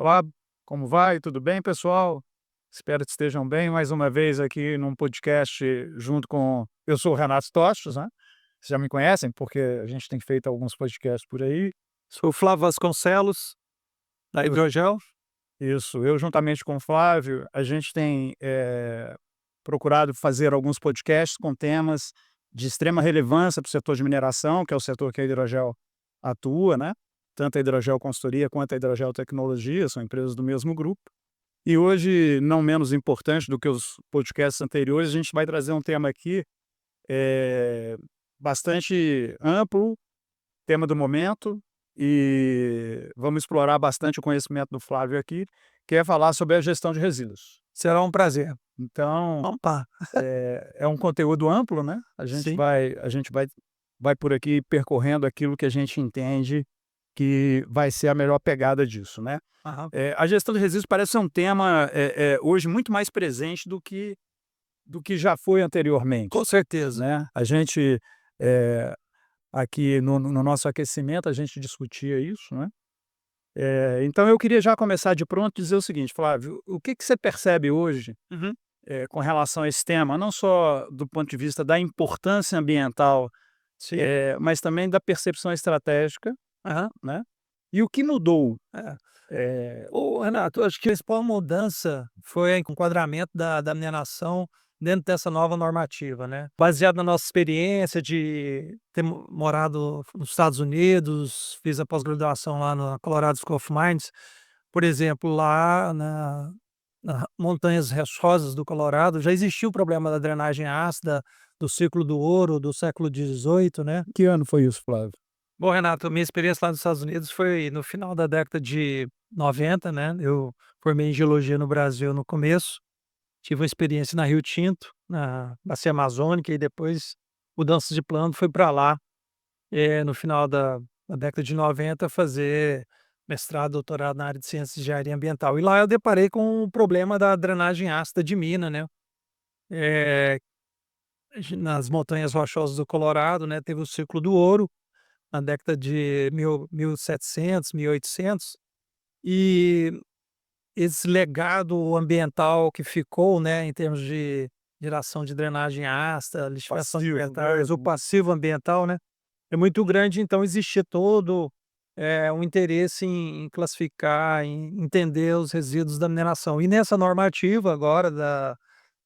Olá, como vai? Tudo bem, pessoal? Espero que estejam bem. Mais uma vez aqui num podcast junto com. Eu sou o Renato Tostes, né? Vocês já me conhecem, porque a gente tem feito alguns podcasts por aí. Sou Flávio Vasconcelos, da Eu, Hidrogel. eu juntamente com o Flávio, a gente tem procurado fazer alguns podcasts com temas de extrema relevância para o setor de mineração, que é o setor que a Hidrogel atua, né? Tanto a Hidrogel Consultoria quanto a Hidrogel Tecnologia, são empresas do mesmo grupo. E hoje, não menos importante do que os podcasts anteriores, a gente vai trazer um tema aqui eh, bastante amplo, tema do momento, e vamos explorar bastante o conhecimento do Flávio aqui, que é falar sobre a gestão de resíduos. Será um prazer. Então, Opa, é um conteúdo amplo, né? sim. A gente vai por aqui percorrendo aquilo que a gente entende que vai ser a melhor pegada disso, né? Aham. A gestão de resíduos parece ser um tema, hoje muito mais presente do que já foi anteriormente, Com certeza. né. A gente, eh, aqui no nosso aquecimento, a gente discutia isso, né. Então eu queria já começar de pronto e dizer o seguinte: Flávio, o que que você percebe hoje, Uhum. com relação a esse tema, não só do ponto de vista da importância ambiental, Sim. mas também da percepção estratégica, Aham. né, e o que mudou? É. Eh Ô, Renato, acho que a principal mudança foi o enquadramento da mineração dentro dessa nova normativa, né. Baseado na nossa experiência de ter morado nos Estados Unidos, fiz a pós-graduação lá na Colorado School of Mines. Por exemplo, lá na Montanhas Rochosas do Colorado já existiu o problema da drenagem ácida do ciclo do ouro do século XVIII, né. Que ano foi isso, Flávio? Bom, Renato, minha experiência lá nos Estados Unidos foi no final da década de 90, né. Eu formei em geologia no Brasil no começo, tive uma experiência na Rio Tinto, na Bacia Amazônica, e depois mudança de plano, fui para lá, no final da década de 90, fazer mestrado, doutorado na área de ciências de engenharia ambiental. E lá eu deparei com o problema da drenagem ácida de mina, né. Eh, Nas Montanhas Rochosas do Colorado, né, teve o ciclo do ouro na década de 1700, 1800, e esse legado ambiental que ficou, né, em termos de geração de drenagem ácida, lixiviação de Passivo, né. metais, o passivo ambiental, né, é muito grande. Então existia todo, um interesse em classificar, em entender os resíduos da mineração. E nessa normativa agora da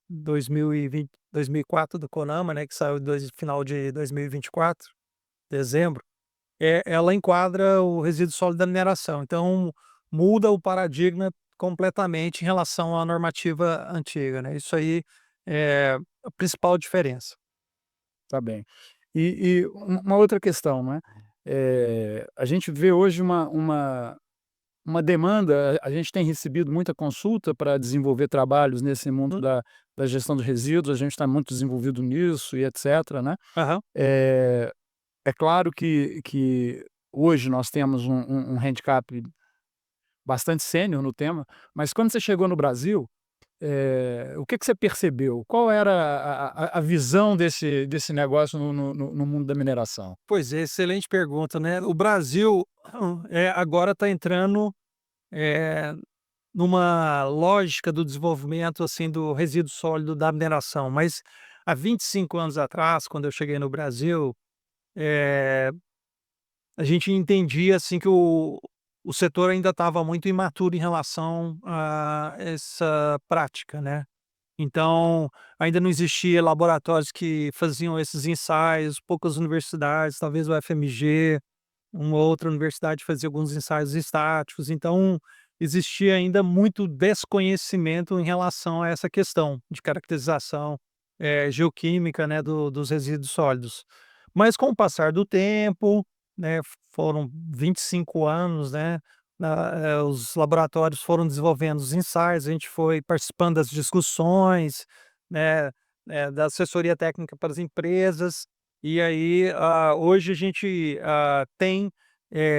2004 do CONAMA, né, que saiu final de 2024, dezembro, ela enquadra o resíduo sólido da mineração. Então, muda o paradigma completamente em relação à normativa antiga, né. Isso aí é a principal diferença. Tá bem. E uma outra questão, né, a gente vê hoje uma demanda, a gente tem recebido muita consulta para desenvolver trabalhos nesse mundo Hum. da gestão de resíduos, a gente está muito desenvolvido nisso e etcétera, né. Aham. É é claro que hoje nós temos um handicap bastante sênior no tema, mas quando você chegou no Brasil, o que que você percebeu? Qual era a visão desse negócio no mundo da mineração? Pois é, excelente pergunta, né. O Brasil, agora está entrando, eh, numa lógica do desenvolvimento, assim, do resíduo sólido da mineração, mas há 25 anos atrás, quando eu cheguei no Brasil, eh a gente entendia, assim, que o setor ainda estava muito imaturo em relação a essa prática, né. Então, ainda não existia laboratórios que faziam esses ensaios, poucas universidades, talvez o FMG, uma outra universidade fazia alguns ensaios estáticos. Então, existia ainda muito desconhecimento em relação a essa questão de caracterização, geoquímica, né, dos resíduos sólidos. Mas com o passar do tempo, né, foram 25 anos, né, os laboratórios foram desenvolvendo os ensaios, a gente foi participando das discussões, né, da assessoria técnica para as empresas. E aí, hoje a gente, tem,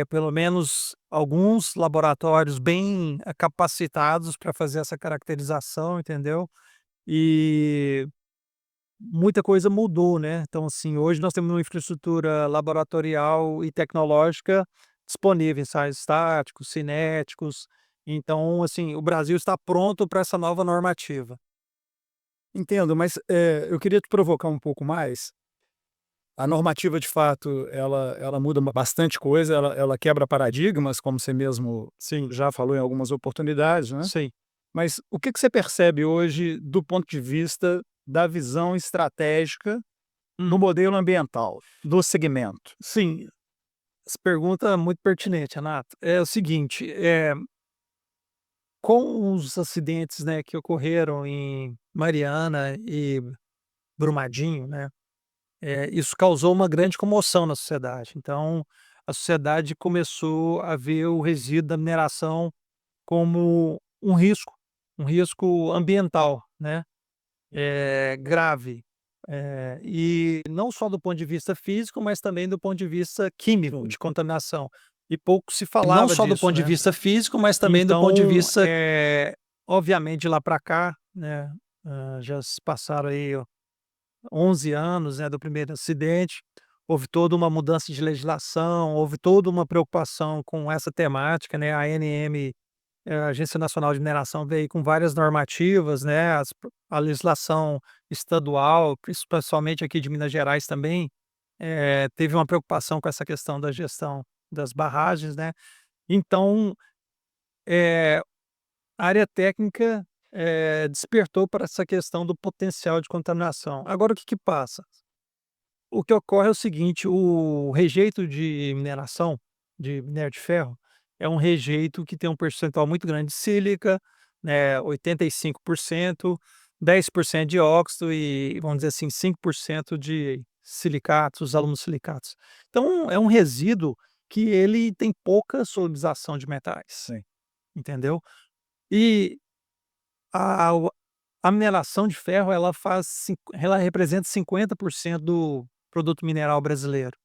pelo menos alguns laboratórios bem, capacitados para fazer essa caracterização, entendeu? E muita coisa mudou, né. Então, assim, hoje nós temos uma infraestrutura laboratorial e tecnológica disponível, ensaios estáticos, cinéticos, Então, assim, o Brasil está pronto para essa nova normativa. Entendo, mas, eu queria te provocar um pouco mais. A normativa, de fato, ela muda bastante coisa, ela quebra paradigmas, como você mesmo Sim, já falou em algumas oportunidades, né. sim. Mas o que que você percebe hoje do ponto de vista da visão estratégica no Hum, modelo ambiental, do segmento? sim, essa pergunta é muito pertinente, Renato. É o seguinte, com os acidentes, né, que ocorreram em Mariana e Brumadinho, né, isso causou uma grande comoção na sociedade. Então, a sociedade começou a ver o resíduo da mineração como um risco ambiental, né, grave. E não só do ponto de vista físico, mas também do ponto de vista químico, de contaminação. E pouco se Não falava só do disso, ponto de né. vista físico, mas também do ponto de Então, vista obviamente de lá para cá, né, já se passaram aí 11 anos, né, do primeiro acidente, houve toda uma mudança de legislação, houve toda uma preocupação com essa temática, né, a ANM, a Agência Nacional de Mineração veio com várias normativas, né, a legislação estadual, principalmente aqui de Minas Gerais também, teve uma preocupação com essa questão da gestão das barragens, né. Então, eh, a área técnica, despertou para essa questão do potencial de contaminação. Agora o que que passa? O que ocorre é o seguinte, o rejeito de mineração, de minério de ferro, é um rejeito que tem um percentual muito grande de sílica, né, 85%, 10% de óxido e, vamos dizer assim, 5% de silicatos, os aluminosilicate. Então é um resíduo que ele tem pouca solubilização de metais, sim. entendeu? E a o a mineração de ferro, ela representa 50% do produto mineral brasileiro.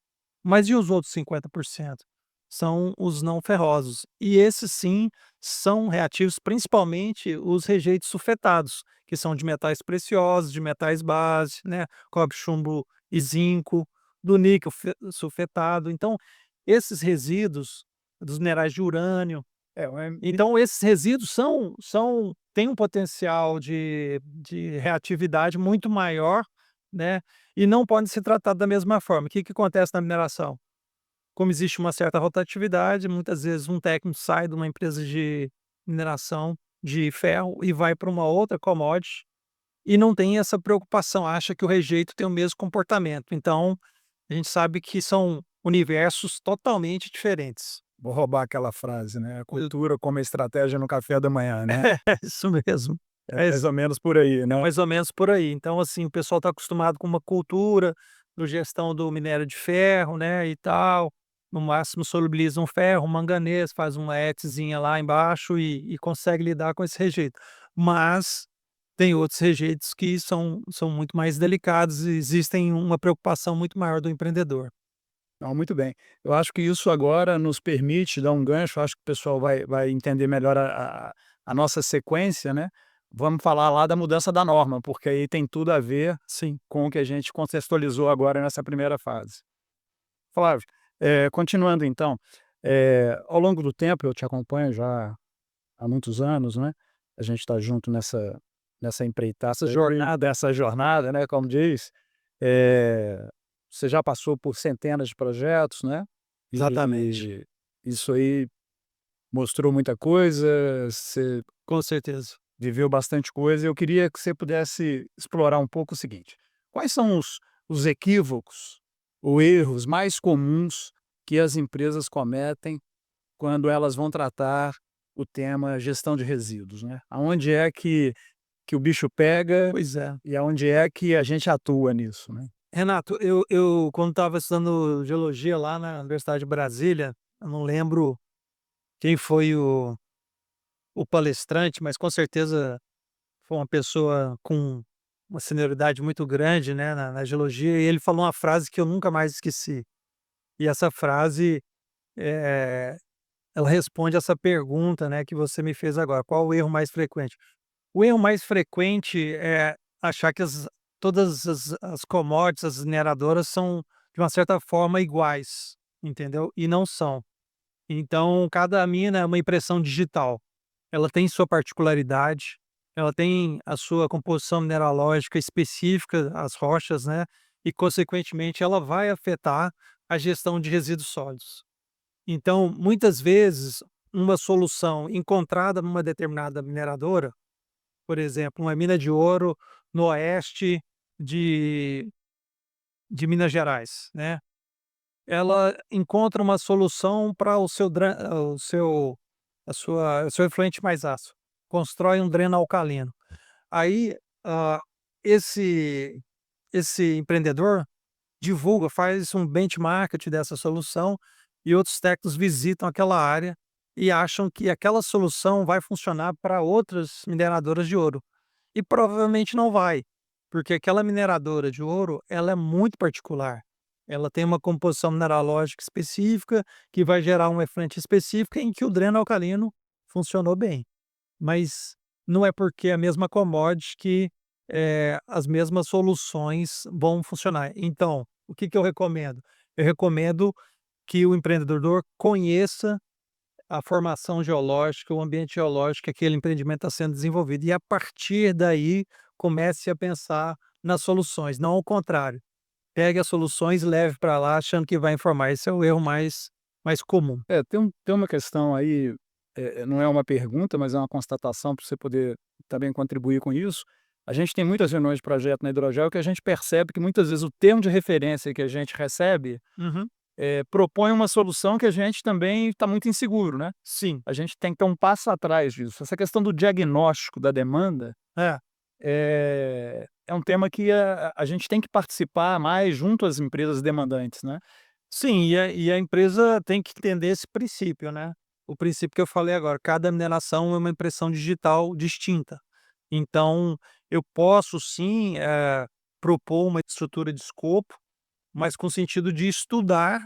Mas e os outros 50%? São os não ferrosos. E esses sim são reativos, principalmente os rejeitos sulfetados, que são de metais preciosos, de metais base, né, cobre, chumbo e zinco, do níquel sulfetado. Então, esses resíduos dos minerais de urânio, É, é então esses resíduos têm um potencial de reatividade muito maior, né, e não podem ser tratados da mesma forma. O que que acontece na mineração? Como existe uma certa rotatividade, muitas vezes um técnico sai de uma empresa de mineração de ferro e vai para uma outra commodity e não tem essa preocupação, acha que o rejeito tem o mesmo comportamento. Então, a gente sabe que são universos totalmente diferentes. Vou roubar aquela frase, né, a Eu cultura como estratégia no café da manhã, né. É isso mesmo. É É mais ou menos por aí, né. mais ou menos por aí. Então, assim, o pessoal está acostumado com uma cultura do gestão do minério de ferro, né, e tal. No máximo solubiliza um ferro, um manganês, faz uma ETzinha lá embaixo e consegue lidar com esse rejeito. Mas tem outros rejeitos que são muito mais delicados e existem uma preocupação muito maior do empreendedor. Não, muito bem. Eu acho que isso agora nos permite dar um gancho, acho que o pessoal vai entender melhor a nossa sequência, né. Vamos falar lá da mudança da norma, porque aí tem tudo a ver Sim. com o que a gente contextualizou agora nessa primeira fase. Flávio, continuando então, ao longo do tempo eu te acompanho já há muitos anos, né, a gente está junto nessa empreitada, essa jornada, né, como diz. Eh, Você já passou por centenas de projetos, né, Exatamente. e isso aí mostrou muita coisa, você Com certeza. viveu bastante coisa. Eu queria que você pudesse explorar um pouco o seguinte: quais são os equívocos ou erros mais comuns que as empresas cometem quando elas vão tratar o tema gestão de resíduos, né? Aonde é que o bicho pega Pois é. e aonde é que a gente atua nisso, né? Renato, eu quando estava estudando geologia lá na Universidade de Brasília, eu não lembro quem foi o palestrante, mas com certeza foi uma pessoa com uma senioridade muito grande, né, na geologia, e ele falou uma frase que eu nunca mais esqueci. E essa frase, eh, ela responde essa pergunta, né, que você me fez agora: "Qual o erro mais frequente?". O erro mais frequente é achar que todas as commodities, as mineradoras são, de uma certa forma, iguais, entendeu? E não são. Então, cada mina é uma impressão digital. ela tem sua particularidade, ela tem a sua composição mineralógica específica, as rochas, né, e consequentemente ela vai afetar a gestão de resíduos sólidos. Então, muitas vezes, uma solução encontrada numa determinada mineradora, por exemplo, uma mina de ouro no oeste de de Minas Gerais, né, ela encontra uma solução para o seu efluente mais ácido, constrói um dreno alcalino. Aí, esse esse empreendedor divulga, faz um benchmark dessa solução e outros técnicos visitam aquela área e acham que aquela solução vai funcionar para outras mineradoras de ouro. E provavelmente não vai, porque aquela mineradora de ouro, ela é muito particular. Ela tem uma composição mineralógica específica, que vai gerar um efluente específico em que o dreno alcalino funcionou bem. Mas não é porque é a mesma commodity que, as mesmas soluções vão funcionar. Então, o que que eu recomendo? Eu recomendo que o empreendedor conheça a formação geológica, o ambiente geológico que aquele empreendimento está sendo desenvolvido e a partir daí comece a pensar nas soluções, não ao contrário. Pegue as soluções e leve para lá achando que vai informar, esse é o erro mais comum. Tem uma questão aí, não é uma pergunta, mas é uma constatação para você poder também contribuir com isso. A gente tem muitas reuniões de projeto na Hidrogel que a gente percebe que muitas vezes o termo de referência que a gente recebe, Uhum. propõe uma solução que a gente também está muito inseguro, né. Sim, A gente tem que ter um passo atrás disso. Essa questão do diagnóstico da demanda, é. é um tema que a gente tem que participar mais junto às empresas demandantes, né. Sim, e a empresa tem que entender esse princípio, né. O princípio que eu falei agora, cada mineração é uma impressão digital distinta. Então, eu posso sim, propor uma estrutura de escopo, mas com sentido de estudar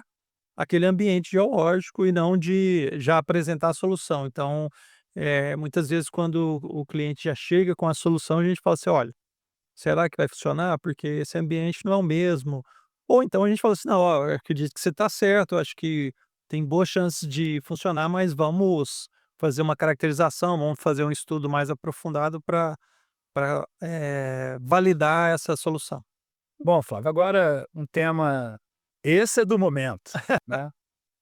aquele ambiente geológico e não de já apresentar a solução. Então, muitas vezes quando o cliente já chega com a solução, a gente fala assim: "Olha, será que vai funcionar? Porque esse ambiente não é o mesmo". Ou então a gente fala assim: "Não, ó, eu acredito que você está certo, eu acho que tem boas chances de funcionar, mas vamos fazer uma caracterização, vamos fazer um estudo mais aprofundado para validar essa solução". Bom, Flávio, agora um tema, esse é do momento, né,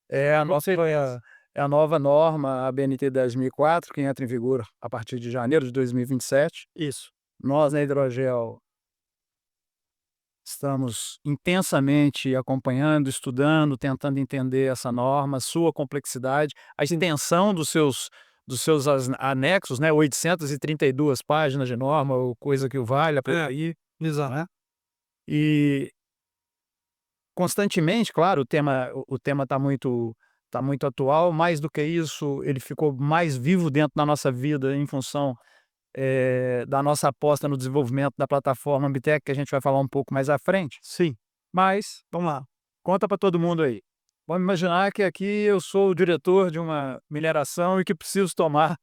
é a Com nossa certeza. é a nova norma, a BNT 10.004, que entra em vigor a partir de janeiro de 2027. Isso. Nós, na Hidrogel, estamos intensamente acompanhando, estudando, tentando entender essa norma, sua complexidade, a extensão dos seus anexos, né, 832 páginas de norma ou coisa que o valha por É, aí, exato. né. E constantemente, claro, o tema está muito atual, mais do que isso, ele ficou mais vivo dentro da nossa vida em função, da nossa aposta no desenvolvimento da plataforma Ambitec, que a gente vai falar um pouco mais à frente. Sim, Mas, vamos lá, conta para todo mundo aí. Vamos imaginar que aqui eu sou o diretor de uma mineração e que preciso tomar,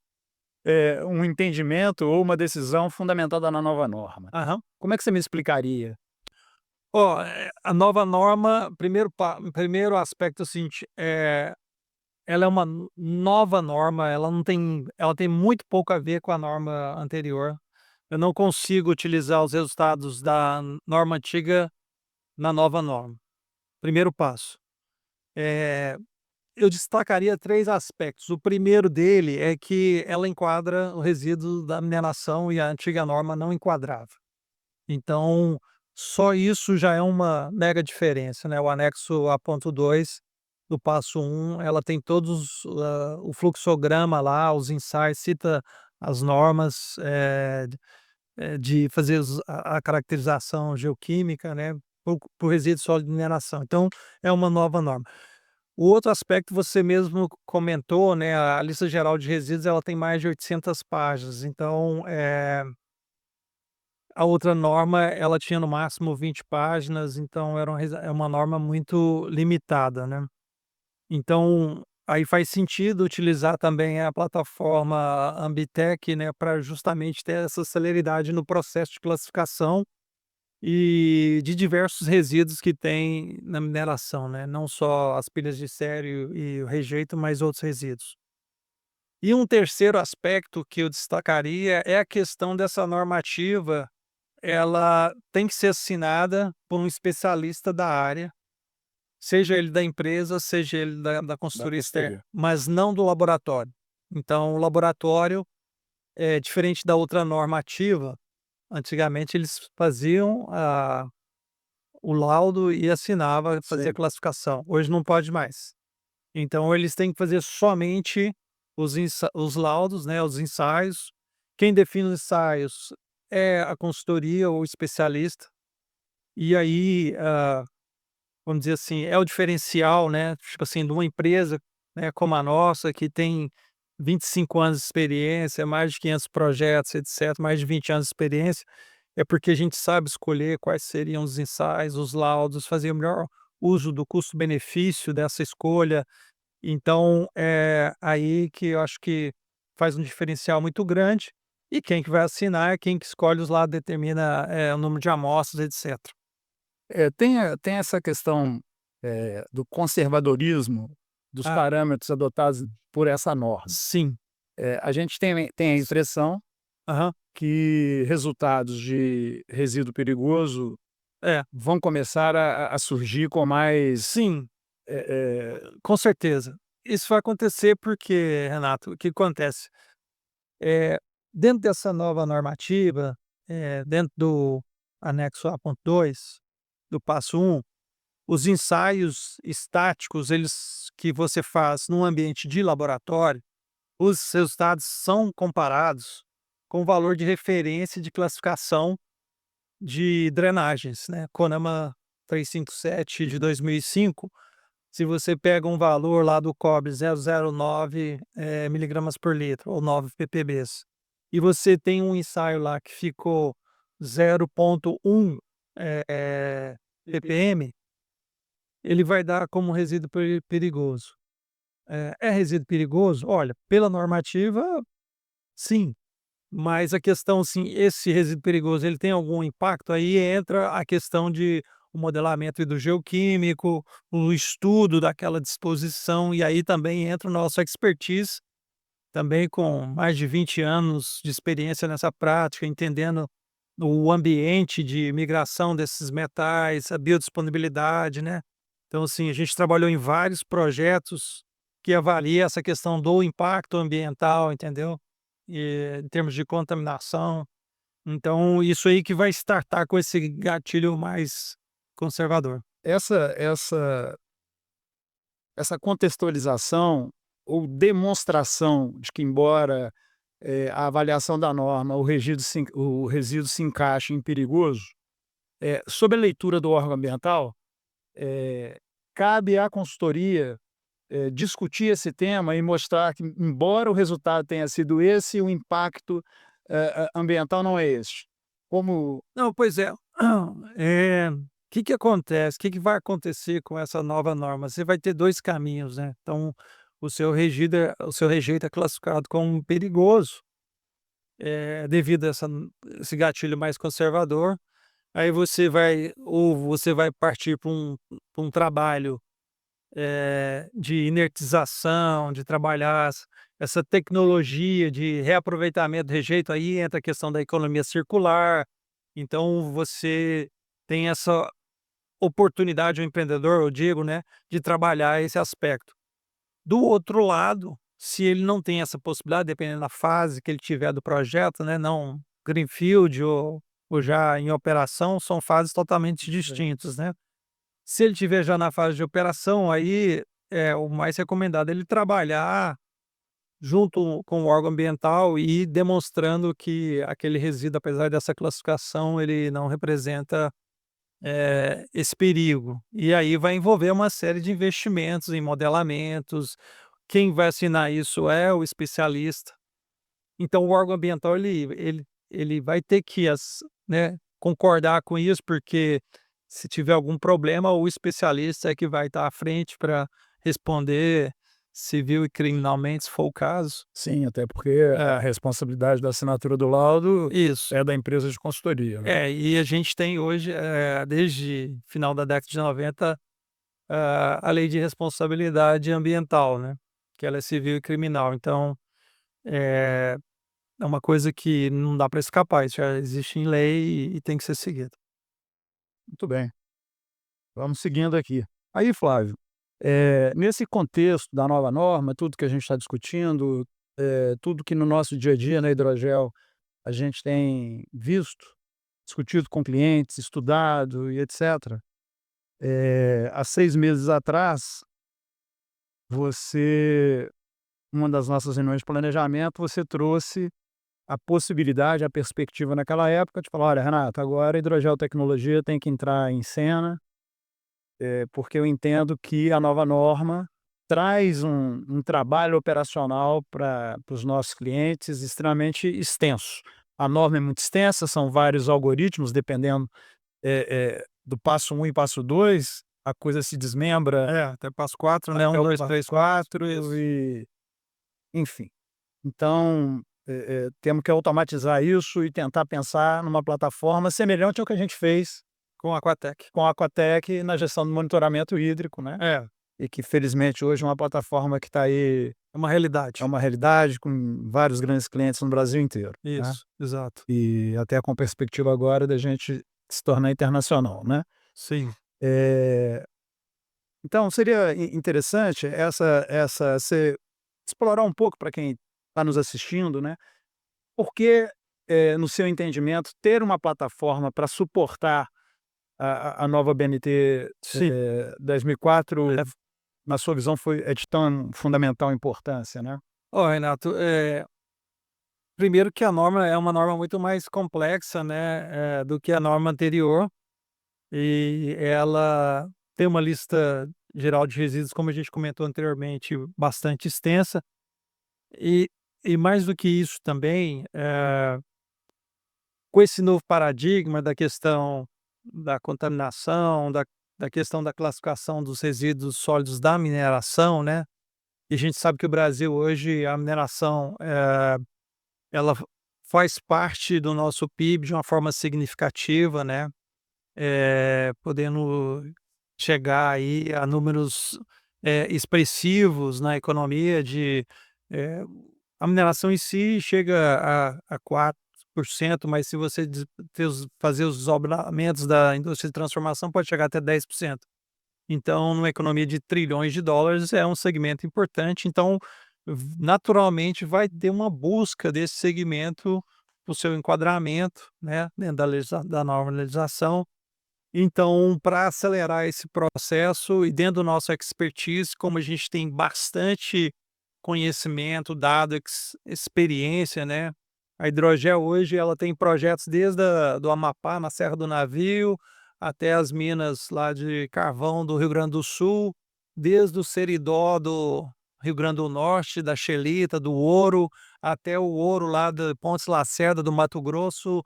um entendimento ou uma decisão fundamentada na nova norma. aham. Como é que você me explicaria? Ó, a nova norma, primeiro aspecto é o seguinte, ela é uma nova norma, ela tem muito pouco a ver com a norma anterior. Eu não consigo utilizar os resultados da norma antiga na nova norma. Primeiro passo. Eh, eu destacaria 3 aspectos. O primeiro dele é que ela enquadra o resíduo da mineração e a antiga norma não enquadrava. Então, só isso já é uma mega diferença, né, o anexo A.2 do passo um, ela tem todos, o fluxograma lá, os insights, cita as normas, de fazer a caracterização geoquímica, né, por resíduo sólido de mineração. Então, é uma nova norma. O outro aspecto você mesmo comentou, né, a lista geral de resíduos ela tem mais de 800 páginas, então, a outra norma, ela tinha no máximo 20 páginas, então é uma norma muito limitada, né. Então, aí faz sentido utilizar também a plataforma Ambitec, né, para justamente ter essa celeridade no processo de classificação e de diversos resíduos que tem na mineração, né, não só as pilhas de sério e o rejeito, mas outros resíduos. E um terceiro aspecto que eu destacaria é a questão dessa normativa, ela tem que ser assinada por um especialista da área, seja ele da empresa, seja ele da Da consultoria externa, consultoria. mas não do laboratório. Então o laboratório, é diferente da outra normativa, antigamente eles faziam o laudo e assinava, fazia a Sim. classificação, hoje não pode mais. Então eles têm que fazer somente os laudos, né, os ensaios. Quem define os ensaios é a consultoria ou o especialista. E aí, vamos dizer assim, é o diferencial, né, tipo assim, de uma empresa, né, como a nossa, que tem 25 anos de experiência, mais de 500 projetos, etc., mais de 20 anos de experiência, é porque a gente sabe escolher quais seriam os ensaios, os laudos, fazer o melhor uso do custo-benefício dessa escolha. Então, é aí que eu acho que faz um diferencial muito grande, e quem que vai assinar é quem que escolhe os lados, determina, o número de amostras, etcétera. Tem essa questão, do conservadorismo dos Ah, parâmetros adotados por essa norma. sim. A gente tem a impressão Aham. que resultados de resíduo perigoso É, vão começar a surgir com mais, sim, eh com certeza. Isso vai acontecer porque, Renato, o que acontece? Eh, Dentro dessa nova normativa, dentro do anexo A.2, do passo 1, os ensaios estáticos, eles que você faz num ambiente de laboratório, os resultados são comparados com o valor de referência de classificação de drenagens, né, CONAMA 357 de 2005. Se você pega um valor lá do cobre 0,09 miligramas por litro ou 9 ppbs, e você tem um ensaio lá que ficou 0,1 ppm, ele vai dar como resíduo perigoso. É resíduo perigoso? Olha, pela normativa, sim. Mas a questão, assim, esse resíduo perigoso, ele tem algum impacto? Aí entra a questão de o modelamento hidrogeoquímico, o estudo daquela disposição, e aí também entra o nosso expertise, também com mais de 20 anos de experiência nessa prática, entendendo o ambiente de migração desses metais, a biodisponibilidade, né. Então, assim, a gente trabalhou em vários projetos que avalia essa questão do impacto ambiental, entendeu? Em termos de contaminação. Então, isso aí que vai startar com esse gatilho mais conservador. essa contextualização ou demonstração de que, embora, a avaliação da norma, o resíduo se encaixe em perigoso, sob a leitura do órgão ambiental, eh, cabe à consultoria, discutir esse tema e mostrar que, embora o resultado tenha sido esse, o impacto, ambiental não é esse. Como Não, pois é. Que acontece? O que vai acontecer com essa nova norma? Você vai ter 2 caminhos, né. Então, o seu rejeito é classificado como perigoso, devido a esse gatilho mais conservador. Aí você vai partir para um trabalho, de inertização, de trabalhar essa tecnologia de reaproveitamento do rejeito, aí entra a questão da economia circular. Então você tem essa oportunidade, o empreendedor, eu digo, né, de trabalhar esse aspecto. Do outro lado, se ele não tem essa possibilidade, dependendo da fase que ele tiver do projeto, né, não greenfield ou já em operação, são fases totalmente distintas, né. Se ele estiver já na fase de operação, aí é o mais recomendado ele trabalhar junto com o órgão ambiental e ir demonstrando que aquele resíduo, apesar dessa classificação, ele não representa, esse perigo. E aí vai envolver uma série de investimentos em modelamentos. Quem vai assinar isso é o especialista. Então o órgão ambiental ele vai ter que né, concordar com isso, porque se tiver algum problema, o especialista é que vai estar à frente para responder civil e criminalmente, se for o caso. sim, até porque a É, responsabilidade da assinatura do laudo isso. é da empresa de consultoria, né. E a gente tem hoje, desde final da década de 90, a lei de responsabilidade ambiental, né, que ela é civil e criminal. Então, é é uma coisa que não dá para escapar, isso já existe em lei e tem que ser seguido. Muito bem, vamos seguindo aqui. Aí, Flávio, nesse contexto da nova norma, tudo que a gente está discutindo, tudo que no nosso dia a dia na Hidrogel a gente tem visto, discutido com clientes, estudado e etc. Há 6 meses atrás, você uma das nossas reuniões de planejamento, você trouxe a possibilidade, a perspectiva naquela época de falar: "Olha, Renato, agora a Hidrogel Tecnologia tem que entrar em cena, porque eu entendo que a nova norma traz um trabalho operacional para os nossos clientes extremamente extenso. A norma é muito extensa, são vários algoritmos, dependendo, do passo um e passo 2 a coisa se desmembra É, até passo 4, né, até um, o 2, passo 3, 4, 4 isso. e enfim. Então, temos que automatizar isso e tentar pensar numa plataforma semelhante ao que a gente fez Com a Aquatec. com a Aquatec na gestão do monitoramento hídrico, né, É, e que felizmente hoje é uma plataforma que está aí, é uma é realidade. uma realidade com vários grandes clientes no Brasil inteiro, né, Isso, exato. e até com perspectiva agora da gente se tornar internacional, né. Sim. Eh, então seria interessante essa você explorar um pouco para quem está nos assistindo, né, por que, no seu entendimento, ter uma plataforma para suportar a nova BNT, Sim. 2004, É. na sua visão, é de tão fundamental importância, né? Ó, Renato, primeiro que a norma é uma norma muito mais complexa, né, do que a norma anterior, e ela tem uma lista geral de resíduos, como a gente comentou anteriormente, bastante extensa, e mais do que isso também, com esse novo paradigma da questão da contaminação, da questão da classificação dos resíduos sólidos da mineração, né, e a gente sabe que o Brasil hoje, a mineração, ela faz parte do nosso PIB de uma forma significativa, né, podendo chegar aí a números, expressivos na economia eh, a mineração em si chega a 4%, mas se você fazer os desdobramentos da indústria de transformação, pode chegar até 10%. Então, numa economia de trilhões de dólares, é um segmento importante. Então, naturalmente, vai ter uma busca desse segmento para o seu enquadramento, né, dentro da nova legislação. Então, para acelerar esse processo e dentro do nosso expertise, como a gente tem bastante conhecimento, dado, experiência, né? A Hidrogel hoje ela tem projetos desde do Amapá, na Serra do Navio, até as minas lá de carvão do Rio Grande do Sul, desde o Seridó do Rio Grande do Norte, da Xelita, do ouro, até o ouro lá de Pontes Lacerda, do Mato Grosso,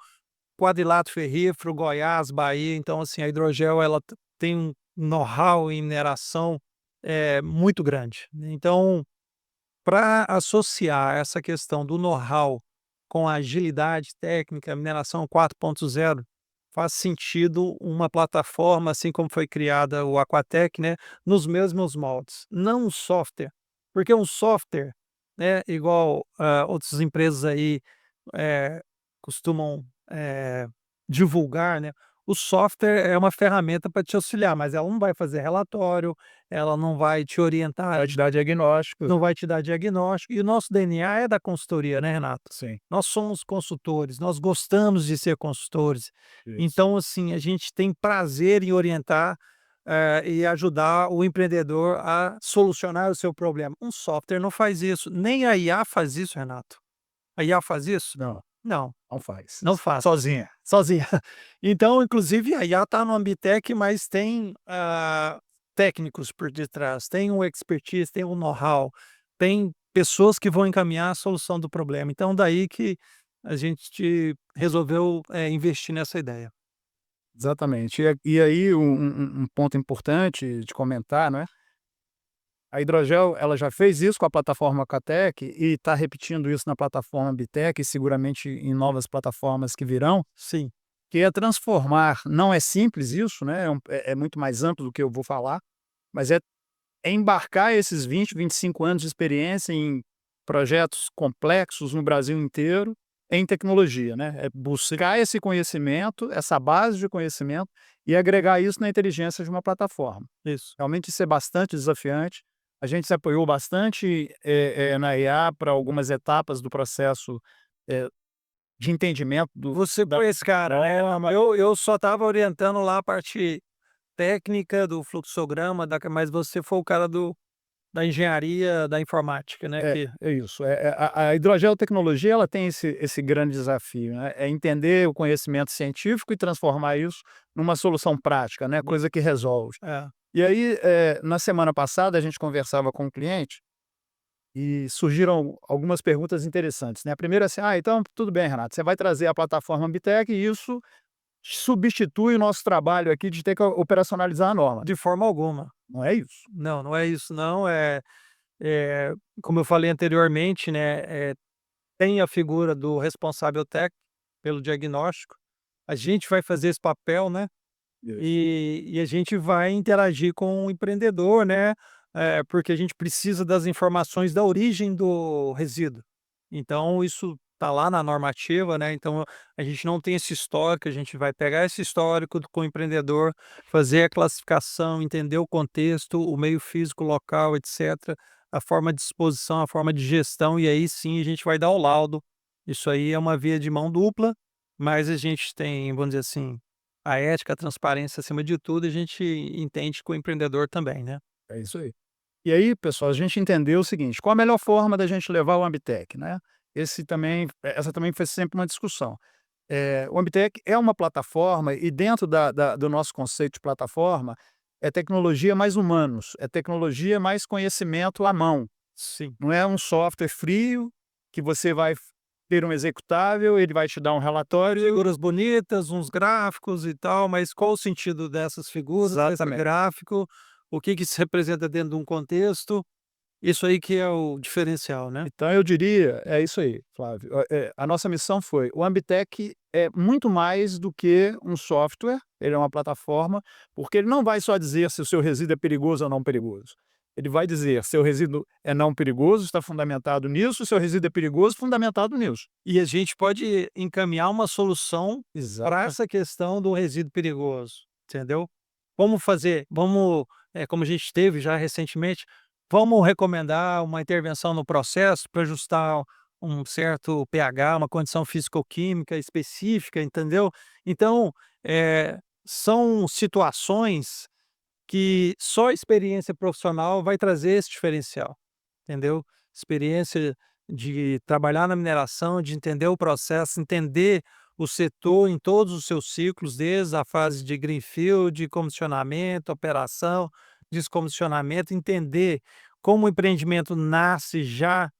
Quadrilato ferrífero, Goiás, Bahia. Então, assim, a Hidrogel ela tem um know-how em mineração muito grande. Então, para associar essa questão do know-how com a agilidade técnica, mineração 4.0, faz sentido uma plataforma, assim como foi criada o Aquatec, né, nos mesmos moldes, não um software, porque um software, né, igual outras empresas aí eh, costumam divulgar, né, o software é uma ferramenta para te auxiliar, mas ela não vai fazer relatório, ela não vai te orientar, Vai te dar diagnóstico. não vai te dar diagnóstico, e o nosso DNA é da consultoria, né, Renato? Sim, Nós somos consultores, nós gostamos de ser consultores. isso. Então, assim, a gente tem prazer em orientar, e ajudar o empreendedor a solucionar o seu problema. Um software não faz isso, nem a IA faz isso, Renato. A IA faz isso? Não, Não, não faz. não faz. Sozinha. Sozinha. Então, inclusive, a IA está no Ambitec, mas tem, técnicos por detrás, tem um expertise, tem um know-how, tem pessoas que vão encaminhar a solução do problema. Então, daí que a gente resolveu, investir nessa ideia. Exatamente. E aí um ponto importante de comentar, não é, a Hidrogel, ela já fez isso com a plataforma Aquatec e está repetindo isso na plataforma Bitec e seguramente em novas plataformas que virão, Sim, que é transformar, não é simples isso, né, é muito mais amplo do que eu vou falar, mas é embarcar esses 20, 25 anos de experiência em projetos complexos no Brasil inteiro em tecnologia, né? É buscar esse conhecimento, essa base de conhecimento e agregar isso na inteligência de uma plataforma. Isso. Realmente isso é bastante desafiante. A gente se apoiou bastante na IA para algumas etapas do processo eh, de entendimento Você da. foi esse cara, né? Eu só estava orientando lá a parte técnica do fluxograma, mas você foi o cara da engenharia da informática, né? É isso. A hidrogeotecnologia ela tem esse grande desafio, né? É entender o conhecimento científico e transformar isso numa solução prática, né? Coisa que resolve. É, E aí, na semana passada, a gente conversava com um cliente e surgiram algumas perguntas interessantes, né? A primeira é assim: então tudo bem, Renato, você vai trazer a plataforma Ambitec e isso substitui o nosso trabalho aqui de ter que operacionalizar a norma. de forma alguma. Não é isso. Não, não é isso não, é como eu falei anteriormente, né, tem a figura do responsável técnico pelo diagnóstico, a gente vai fazer esse papel, né, Isso. e a gente vai interagir com o empreendedor, né, porque a gente precisa das informações da origem do resíduo. Então isso está lá na normativa, né, então a gente não tem esse histórico, a gente vai pegar esse histórico com o empreendedor, fazer a classificação, entender o contexto, o meio físico local, etcétera, a forma de disposição, a forma de gestão, e aí sim a gente vai dar o laudo. Isso aí é uma via de mão dupla, mas a gente tem, vamos dizer assim, a ética, a transparência acima de tudo, a gente entende que o empreendedor também, né. É isso aí. E aí, pessoal, a gente entendeu o seguinte: qual a melhor forma da gente levar o Ambitec, né? Essa também foi sempre uma discussão. O Ambitec é uma plataforma e dentro do nosso conceito de plataforma, é tecnologia mais humanos, é tecnologia mais conhecimento à mão. Sim. Não é um software frio que você vai ter um executável, ele vai te dar um relatório. Figuras bonitas, uns gráficos e tal, mas qual o sentido dessas figuras, desse Exatamente. gráfico? O que que isso representa dentro de um contexto? Isso aí que é o diferencial, né. Então eu diria é isso aí, Flávio. A nossa missão foi o Ambitec é muito mais do que um software, ele é uma plataforma, porque ele não vai só dizer se o seu resíduo é perigoso ou não perigoso. Ele vai dizer: "Seu resíduo é não perigoso, está fundamentado nisso, seu resíduo é perigoso, fundamentado nisso". E a gente pode encaminhar uma solução para Exata essa questão do resíduo perigoso, entendeu? Vamos, como a gente teve já recentemente, vamos recomendar uma intervenção no processo para ajustar um certo pH, uma condição físico-química específica, entendeu? Então, são situações que só a experiência profissional vai trazer esse diferencial, entendeu? Experiência de trabalhar na mineração, de entender o processo, entender o setor em todos os seus ciclos, desde a fase de greenfield, comissionamento, operação, descomissionamento, entender como o empreendimento nasce já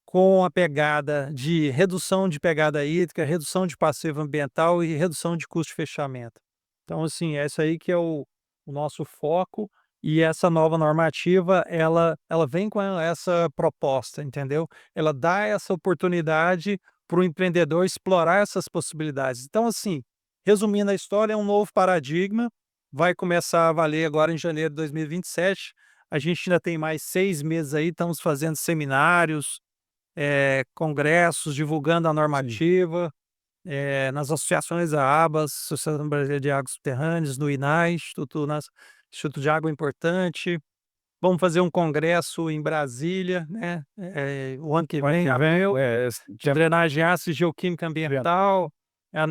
com a pegada de redução de pegada hídrica, redução de passivo ambiental e redução de custo de fechamento. Então, assim, é isso aí que é o nosso foco, e essa nova normativa, ela vem com essa proposta, entendeu? Ela dá essa oportunidade para o empreendedor explorar essas possibilidades. Então, assim, resumindo a história, é um novo paradigma, vai começar a valer agora em janeiro de 2027. A gente ainda tem mais 6 meses aí, estamos fazendo seminários, congressos, divulgando a sim. normativa, nas associações ABAS, Associação Brasileira de Águas Subterrâneas, no INAI, Instituto de Água Importante. Vamos fazer um congresso em Brasília, né, o ano que vem, abril, de drenagem ácida e geoquímica ambiental.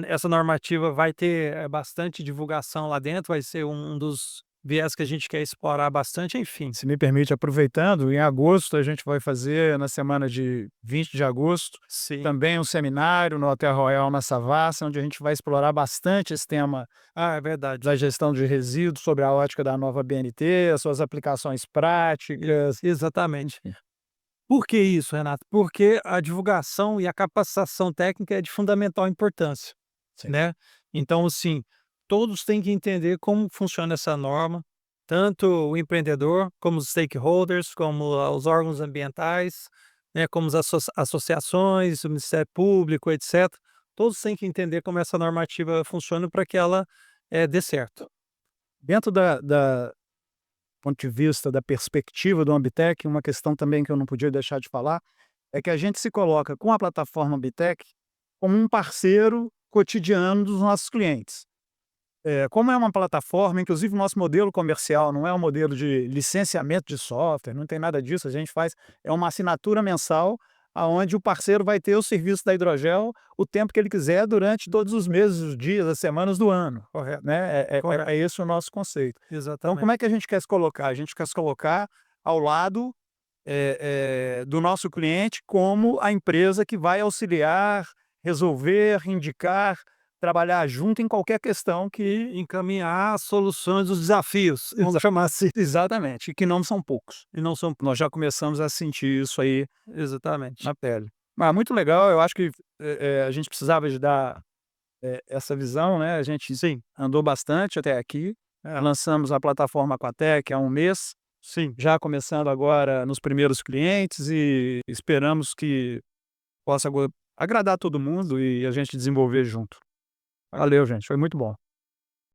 Essa normativa vai ter, bastante divulgação lá dentro, vai ser um dos viés que a gente quer explorar bastante, enfim. Se me permite, aproveitando, em agosto a gente vai fazer, na semana de 20 de agosto, Sim. também um seminário no Hotel Royal na Savassi, onde a gente vai explorar bastante esse tema Ah, é verdade. da gestão de resíduos, sobre a ótica da nova BNT, as suas aplicações práticas. Exatamente. Enfim, Por que isso, Renato? Porque a divulgação e a capacitação técnica é de fundamental importância, sim. né. Então, assim, todos têm que entender como funciona essa norma, tanto o empreendedor, como os stakeholders, como os órgãos ambientais, né, como as associações, o Ministério Público, etcétera. Todos têm que entender como essa normativa funciona para que ela, dê certo. Dentro da ponto de vista da perspectiva do Ambitec, uma questão também que eu não podia deixar de falar, é que a gente se coloca com a plataforma Bitec como um parceiro cotidiano dos nossos clientes. Como é uma plataforma, inclusive o nosso modelo comercial não é um modelo de licenciamento de software, não tem nada disso, a gente faz uma assinatura mensal, aonde o parceiro vai ter o serviço da Hidrogel o tempo que ele quiser, durante todos os meses, os dias, as semanas do ano, correto, né, Correto. é esse o nosso conceito. Então Exatamente. como é que a gente quer se colocar? A gente quer se colocar ao lado, do nosso cliente, como a empresa que vai auxiliar, resolver, indicar, trabalhar junto em qualquer questão que Encaminhar soluções dos desafios, vamos chamar assim. exatamente, e que não são poucos. E não são Nós já começamos a sentir isso aí exatamente. na pele. Mas muito legal, eu acho que, a gente precisava de dar, essa visão, né, a gente Sim, andou bastante até aqui, é, lançamos a plataforma Aquatec há um mês, sim. já começando agora nos primeiros clientes e esperamos que possa agradar todo mundo e a gente desenvolver junto. Valeu, gente, foi muito bom.